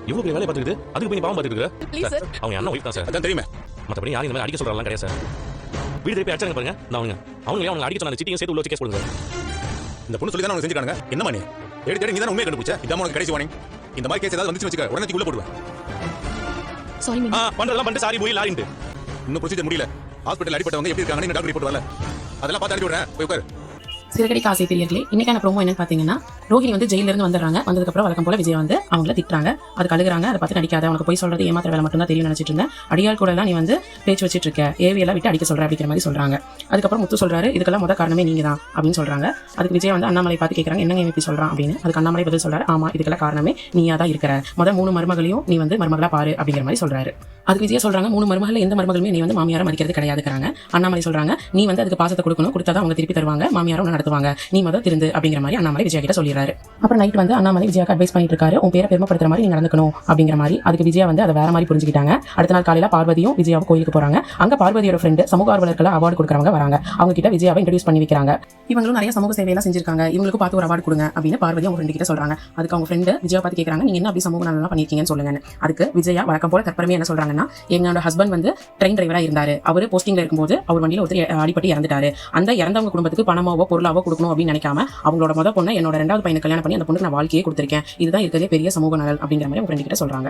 இவ்வளவு பெரிய வேலையை பார்த்துக்கிட்டு அதுக்கு போய் பாவம் பார்த்துட்டு இருக்க ப்ளீஸ் சார். அவங்க அண்ணன் ஒய்ஃப் தான் சார். அதான் தெரியுமே. மற்றபடி யாரும் இந்த மாதிரி அடிக்க சொல்றாங்க கிடையாது சார். வீடு திருப்பி அடிச்சாங்க பாருங்க. நான் அவங்களே அவங்க அடிக்க சொன்ன சிட்டியும் சேர்த்து உள்ள வச்சு கேஸ் போடுங்க சார். இந்த பொண்ணு சொல்லி தான் அவங்க செஞ்சுக்கானுங்க. என்னமா நீ தேடி தேடி நீ தான் உண்மையை கண்டுபிடிச்ச. இதான் உனக்கு கடைசி வார்னிங். இந்த மாதிரி கேஸ் ஏதாவது வந்துச்சு வச்சுக்க உடனே உள்ள போடுவேன். Sorry ma'am. பண்றதெல்லாம் பண்ணிட்டு சாரி போய் லாரின்ட்டு இன்னும் ப்ரொசீஜர் முடியல. ஹாஸ்பிட்டல் அடிபட்டவங்க எப்படி இருக்காங்கன்னு டாக்டர் ரிப்போர்ட் வரல. அதெல்லாம் பார்த்து அனுப்பி விடுறேன். போய் உட்காரு. சிறுகடி காசை பிரியர்களே, இன்னைக்கான ப்ரோமோ என்னன்னு பாத்தீங்கன்னா, ரோஹிணி வந்து ஜெயில இருந்து வந்துடுறாங்க. வந்ததுக்கு அப்புறம் வழக்கம் போல விஜய் வந்து அவங்கள திட்டுறாங்க. அது கழுகுறாங்க. அதை பார்த்து நடிக்காத, உனக்கு போய் சொல்றது ஏமாத்திர வேலை மட்டும் தான் தெரியும் நினைச்சிட்டு இருந்தேன். அடியால் கூட எல்லாம் நீ வந்து பேச்சு வச்சிட்டு இருக்க, ஏவியெல்லாம் விட்டு அடிக்க சொல்ற அப்படிங்கிற மாதிரி சொல்றாங்க. அதுக்கப்புறம் முத்து சொல்றாரு, இதுக்கெல்லாம் முத காரணமே நீங்க தான் அப்படின்னு சொல்றாங்க. அதுக்கு விஜய் வந்து அண்ணாமலை பார்த்து கேட்கறாங்க, என்னங்க இப்படி சொல்றான் அப்படின்னு. அதுக்கு அண்ணாமலை பதில் சொல்றாரு, ஆமா இதுக்கெல்லாம் காரணமே நீயா தான் இருக்கிற, முத 3 மருமகளையும் நீ வந்து மருமகளா பாரு அப்படிங்கிற மாதிரி சொல்றாரு. அதுக்கு விஜய் சொல்றாங்க, 3 மருமகள் எந்த மருமகளுமே நீ வந்து மாமியார மதிக்கிறது கிடையாதுங்கிறாங்க. அண்ணாமலை சொல்றாங்க, நீ வந்து அதுக்கு பாசத்தை கொடுக்கணும், கொடுத்தாதான் அவங்க திருப்பி தருவாங்க, மாமியாரும் நடத்துவாங்க, நீ முதல் திருந்து அப்படிங்கிற மாதிரி அண்ணாமலை விஜயா கிட்ட சொல்லிடுறாரு. அப்புறம் நைட் வந்து அண்ணாமலை விஜயாக்கு அட்வைஸ் பண்ணிட்டு இருக்காரு, உன் பேரை பெருமைப்படுத்துற மாதிரி நீ நடந்துக்கணும் அப்படிங்கிற மாதிரி. அதுக்கு விஜயா வந்து அதை வேற மாதிரி புரிஞ்சுக்கிட்டாங்க. அடுத்த நாள் காலையில பார்வதியும் விஜயாவும் கோயிலுக்கு போறாங்க. அங்க பார்வதியோட ஃப்ரெண்டு சமூக ஆர்வலர்கள் அவார்டு கொடுக்கறவங்க வராங்க. அவங்க கிட்ட விஜயாவை இன்ட்ரோடியூஸ் பண்ணி வைக்கிறாங்க. இவங்களும் நிறைய சமூக சேவையெல்லாம் செஞ்சிருக்காங்க, இவங்களுக்கு பார்த்து ஒரு அவார்டு கொடுங்க அப்படின்னு பார்வதி அவங்க ஃப்ரெண்டு கிட்ட சொல்றாங்க. அதுக்கு அவங்க ஃப்ரெண்டு விஜயா பார்த்து கேட்கறாங்க, நீங்க என்ன அப்படி சமூக நல்லா பண்ணிருக்கீங்கன்னு சொல்லுங்க. அதுக்கு விஜயா வழக்கம் போல தற்பரமே என்ன சொல்றாங்கன்னா, என்னோட ஹஸ்பண்ட் வந்து ட்ரெயின் டிரைவரா இருந்தாரு, அவரு போஸ்டிங்ல இருக்கும்போது அவர் வண்டியில ஒருத்தர் அடிபட்டு இறந்துட்டாரு. அந்த இறந்தவங்க குடும்பத்துக்கு பணமாவோ பொருளாவோ கொடுக்கணும் அப்படின்னு நினைக்காம அவங்களோட முத பொண்ணை என்னோட 2வது பையனை கல்யாணம் பண்ணி அந்த பொண்ணுக்கு நான் வாழ்க்கையே கொடுத்திருக்கேன். இதுதான் இருக்கிறதே பெரிய சமூக நலன் அப்படிங்கிற மாதிரி அவங்க ஃப்ரெண்டு கிட்ட சொல்றாங்க.